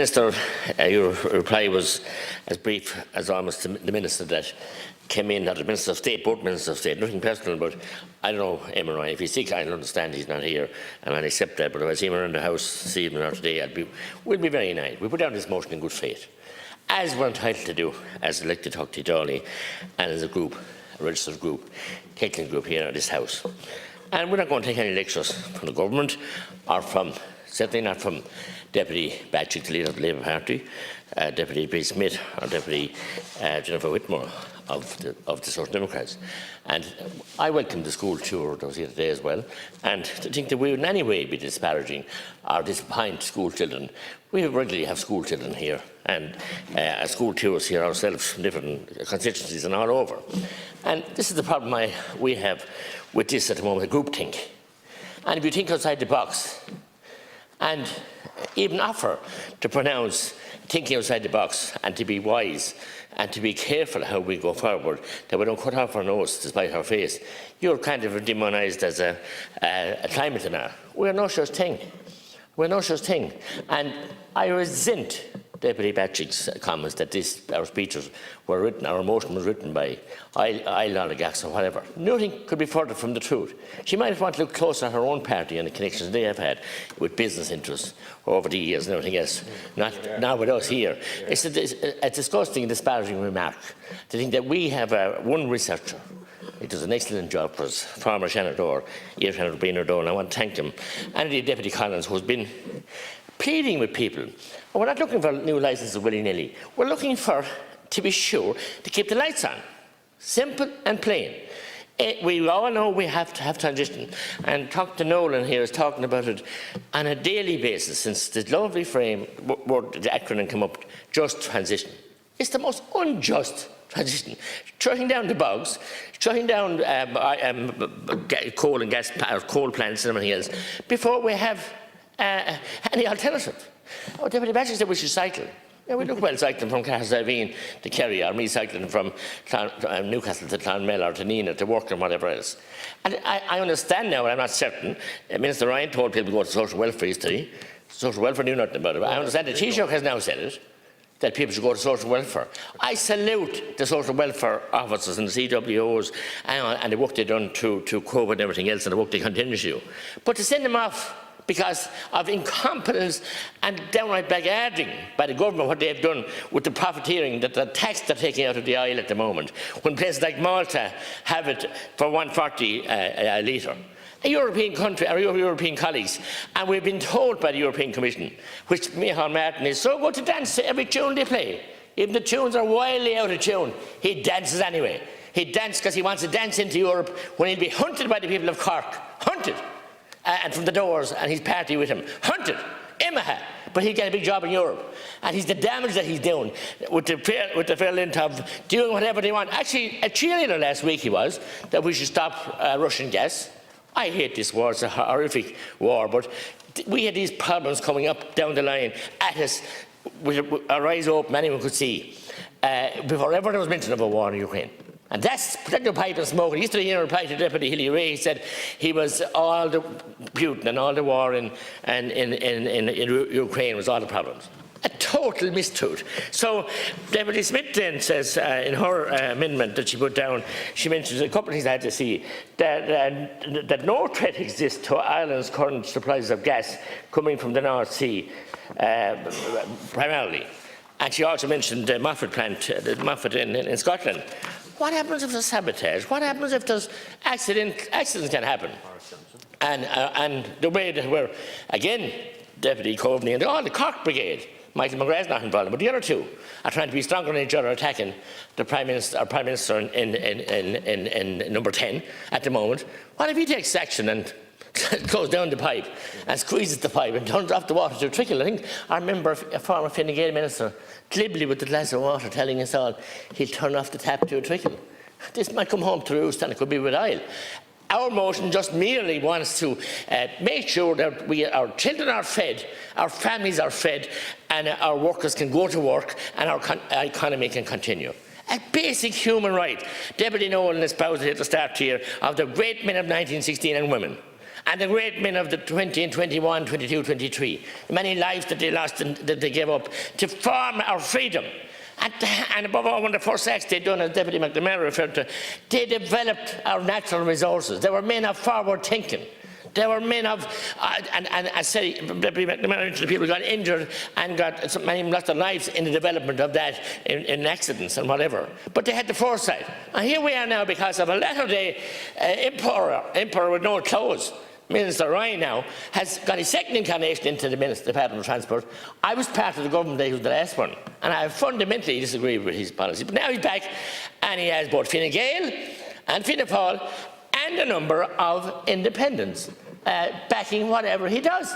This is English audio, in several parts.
Minister, your reply was as brief as almost the Minister that came in, not the Minister of State, both Ministers of State, nothing personal, but I don't know, Eamon, if he's sick, I understand he's not here, and I accept that, but if I see him around the House this evening or today, we'll be very nice. We put down this motion in good faith, as we're entitled to do as elected Tuckty Dálaí and as a group, a registered group, technical group here at this House. And we're not going to take any lectures from the government or from, certainly not from Deputy Batchick, the leader of the Labour Party, Deputy Bree Smith or Deputy Jennifer Whitmore of the Social Democrats. And I welcome the school tour that was here today as well. And to think that we would in any way be disparaging or disappoint school children. We regularly have school children here and school tours here ourselves from different constituencies and all over. And this is the problem we have with this at the moment, a groupthink. And if you think outside the box and even offer to pronounce thinking outside the box and to be wise and to be careful how we go forward, that we don't cut off our nose to spite our face, you're kind of demonised as a climate denier. We're no such thing. We're no such thing. And I resent Deputy Batchick's comments that our speeches were written, our motion was written by Isle oligarchs or whatever. Nothing could be further from the truth. She might want to look closer at her own party and the connections they have had with business interests over the years and everything else, not with us here. It's a disgusting and disparaging remark to think that we have one researcher. He does an excellent job for us, former Senator, Ian Breener, and I want to thank him, and indeed Deputy Collins, who's been pleading with people. And we're not looking for new licences willy-nilly. We're looking for, to be sure, to keep the lights on. Simple and plain. We all know we have to have transition. And Dr. Nolan here is talking about it on a daily basis since the lovely frame, word, the acronym came up, just transition. It's the most unjust transition. Shutting down the bogs, shutting down coal and gas, coal plants and everything else, before we have any alternative. Oh, Deputy Batchick said we should cycle. Yeah, we look well cycling from Castlesalveen to Kerry, or me cycling from Newcastle to Clonmel or to Nina to work and whatever else. And I understand now, and I'm not certain, Minister Ryan told people to go to social welfare yesterday. Social welfare knew nothing about it. But I understand the Taoiseach has now said it, that people should go to social welfare. I salute the social welfare officers and the CWOs and the work they've done through COVID and everything else and the work they continue to do. But to send them off because of incompetence and downright blackguarding by the government, what they've done with the profiteering, that the tax they're taking out of the oil at the moment, when places like Malta have it for 140 a litre. A European country, our European colleagues, and we've been told by the European Commission, which Micheál Martin is so good to dance to every tune they play. Even the tunes are wildly out of tune, he dances anyway. He dances because he wants to dance into Europe when he'll be hunted by the people of Cork. Hunted! And from the doors, and his party with him. Hunted! Imaha! But he'll get a big job in Europe. And he's the damage that he's doing with the fair length of doing whatever they want. Actually, a cheerleader last week he was, that we should stop Russian gas. I hate this war, it's a horrific war, but we had these problems coming up down the line at us with our eyes open, anyone could see, before ever there was mention of a war in Ukraine. And that's putting your pipe and smoke. Yesterday, in a reply to Deputy Hilly Ray, he said he was all the Putin and all the war in Ukraine was all the problems. A total mistruth. So Deputy Smith then says in her amendment that she put down, she mentions a couple of things I had to see, that no threat exists to Ireland's current supplies of gas coming from the North Sea, primarily. And she also mentioned the Moffat plant, the Moffat in Scotland. What happens if there's sabotage? What happens if there's accidents can happen? And the way that we're, again, Deputy Coveney and all the Cork Brigade, Mattie McGrath not involved, but the other two are trying to be stronger than each other, attacking the Prime Minister in number 10 at the moment. What if he takes action and goes down the pipe and squeezes the pipe and turns off the water to a trickle? I think I remember a former Fine Gael minister glibly with the glass of water telling us all he'll turn off the tap to a trickle. This might come home to roost, and it could be with Isle. Our motion just merely wants to make sure that our children are fed, our families are fed, and our workers can go to work and our economy can continue. A basic human right. Deputy Nolan espoused at the start here of the great men of 1916 and women. and the great men of the 20 and 21, 22, 23, many lives that they lost and that they gave up to form our freedom. And above all, one of the first acts they'd done, as Deputy McNamara referred to, they developed our natural resources. They were men of forward thinking. They were men of, and I say, Deputy McNamara, the people got injured and many lost their lives in the development of that, in accidents and whatever. But they had the foresight. And here we are now because of a latter-day emperor with no clothes. Minister Ryan now has got his second incarnation into the Department of Transport. I was part of the government that he was the last one, and I fundamentally disagree with his policy. But now he's back, and he has both Fine Gael and Fianna Fáil and a number of independents backing whatever he does.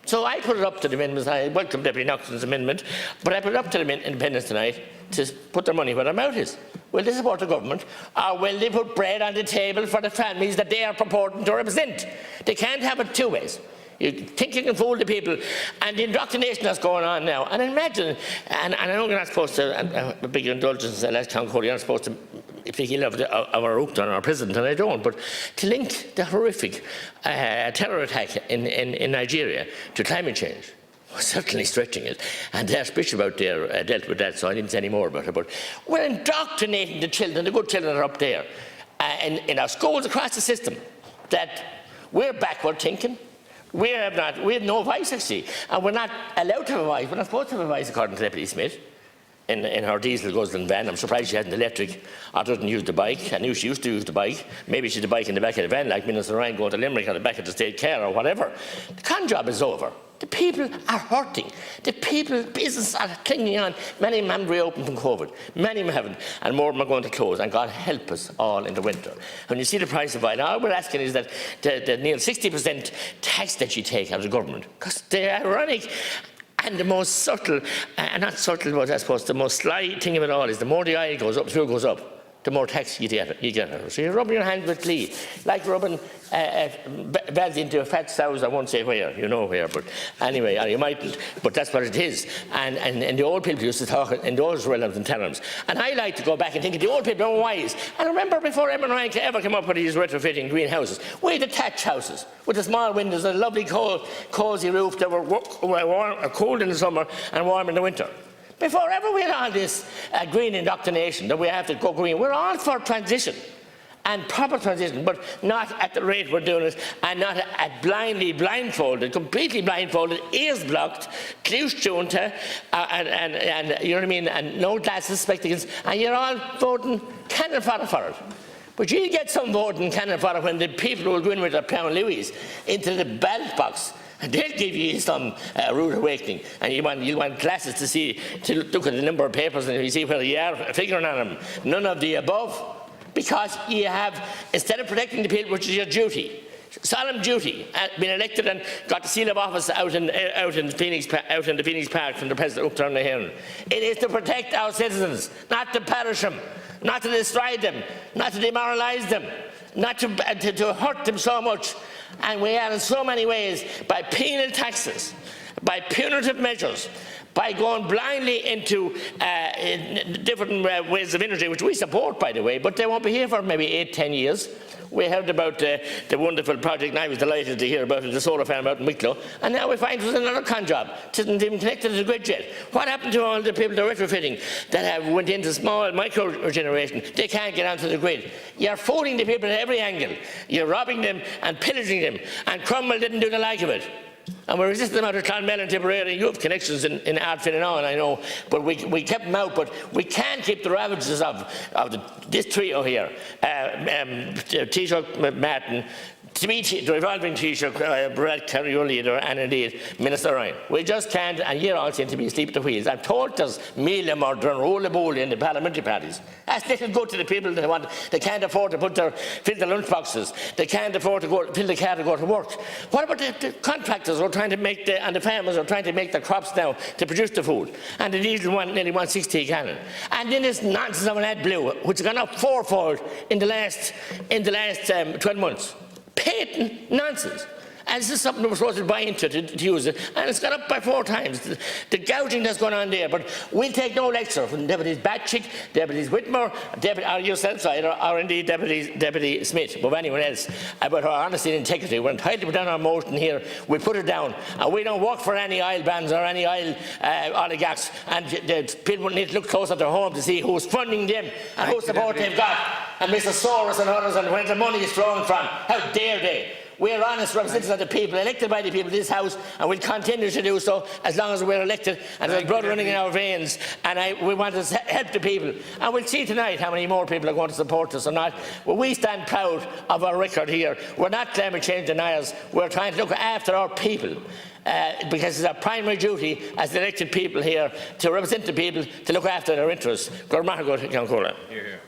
So I put it up to the amendments. I welcome Deputy Knoxon's amendment, but I put it up to the independents tonight to put their money where their mouth is. Will they support the government, or will they put bread on the table for the families that they are purporting to represent? They can't have it two ways. You think you can fool the people, and the indoctrination that's going on now. And imagine, and I know you're not supposed to, a big indulgence, last Count Cody, you're not supposed to think ill of our Oireachtas and our president, and I don't, but to link the horrific terror attack in Nigeria to climate change, was certainly stretching it. And the Archbishop out there dealt with that, so I didn't say any more about it. But we're indoctrinating the children, the good children that are up there, in our schools across the system, that we're backward thinking. We have no voice, actually, and we're not allowed to have a voice. We're not supposed to have a voice, according to Deputy Smith, in her diesel guzzling van. I'm surprised she hasn't electric or doesn't use the bike. I knew she used to use the bike. Maybe she's the bike in the back of the van, like Minister Ryan going to Limerick or the back of the state car or whatever. The con job is over. The people are hurting. The people, businesses are clinging on. Many of them haven't reopened from COVID. Many of them haven't, and more of them are going to close. And God help us all in the winter. When you see the price of oil, all we're asking is that the near 60% tax that you take out of the government, because they're ironic. And the most subtle, not subtle, but I suppose the most sly thing of it all is the more the oil goes up, fuel goes up, the more tax you get. So you're rubbing your hands with glee, like rubbing bells into a fat sows. I won't say where, you know where, but anyway, or you mightn't, but that's what it is. And the old people used to talk in those relevant terms. And I like to go back and think of the old people are wise. And remember, before Ryan ever came up with these retrofitting greenhouses, we had detached houses with the small windows and a lovely cosy roof that were cold in the summer and warm in the winter. Before ever we had all this green indoctrination that we have to go green, we're all for transition and proper transition, but not at the rate we're doing it, and not at blindly blindfolded, completely blindfolded, ears blocked, close junta, and you know what I mean, and no glasses, spectacles, and you're all voting cannon fodder for it. But you get some voting cannon fodder when the people will go in with their pound Louis into the ballot box. And they'll give you some rude awakening, and you want classes to look at the number of papers and you see whether you are figuring on them. None of the above, because you have, instead of protecting the people, which is your duty, solemn duty, been elected and got the seal of office out in the Phoenix Park from the President up to the hearing. It is to protect our citizens, not to parish them, not to destroy them, not to demoralise them, not to hurt them so much. And we are in so many ways, by penal taxes, by punitive measures, by going blindly into different ways of energy, which we support, by the way, but they won't be here for maybe 8-10 years. We heard about the wonderful project, and I was delighted to hear about it, the solar farm out in Wicklow, and now we find there's another con job. It isn't even connected to the grid yet. What happened to all the people that are retrofitting that went into small micro generation? They can't get onto the grid. You're fooling the people at every angle. You're robbing them and pillaging them, and Cromwell didn't do the like of it. And we resisted them out of Clonmel and Tipperary. You have connections in Ardfin and all, I know, but we kept them out. But we can't keep the ravages of this trio here. Taoiseach Martin, the revolving Taoiseach, Brad Kerry, your leader, and indeed Minister Ryan. We just can't, and you all seem to be asleep at the wheels. I'm told there's meal and murder and roll-a-bowl in the parliamentary parties. That's little good to the people they can't afford to fill the lunch boxes. They can't afford to fill the car to go to work. What about the contractors who are trying to make and the farmers are trying to make the crops now to produce the food? And the diesel nearly 160 a gallon. And then this nonsense of an AdBlue, which has gone up fourfold in the last 12 months. Patent nonsense. And this is something that we're supposed to buy into to use it. And it's gone up by 4 times. The gouging that's going on there. But we'll take no lecture from Deputies Batchick, Deputies Whitmore, or yourself, or indeed Deputy Smith, or anyone else, about our honesty and integrity. We're entitled to put down our motion here. We put it down. And we don't work for any oil bands or any oil oligarchs. And the people need to look close at their home to see who's funding them and whose support they've got. And Mr. Soros and others, and where the money is flowing from. How dare they? We're honest representatives of the people, elected by the people in this House, and we'll continue to do so as long as we're elected and there's blood running in our veins. And we want to help the people. And we'll see tonight how many more people are going to support us or not. Well, we stand proud of our record here. We're not climate change deniers. We're trying to look after our people. Because it's our primary duty as the elected people here to represent the people, to look after their interests. Here, here.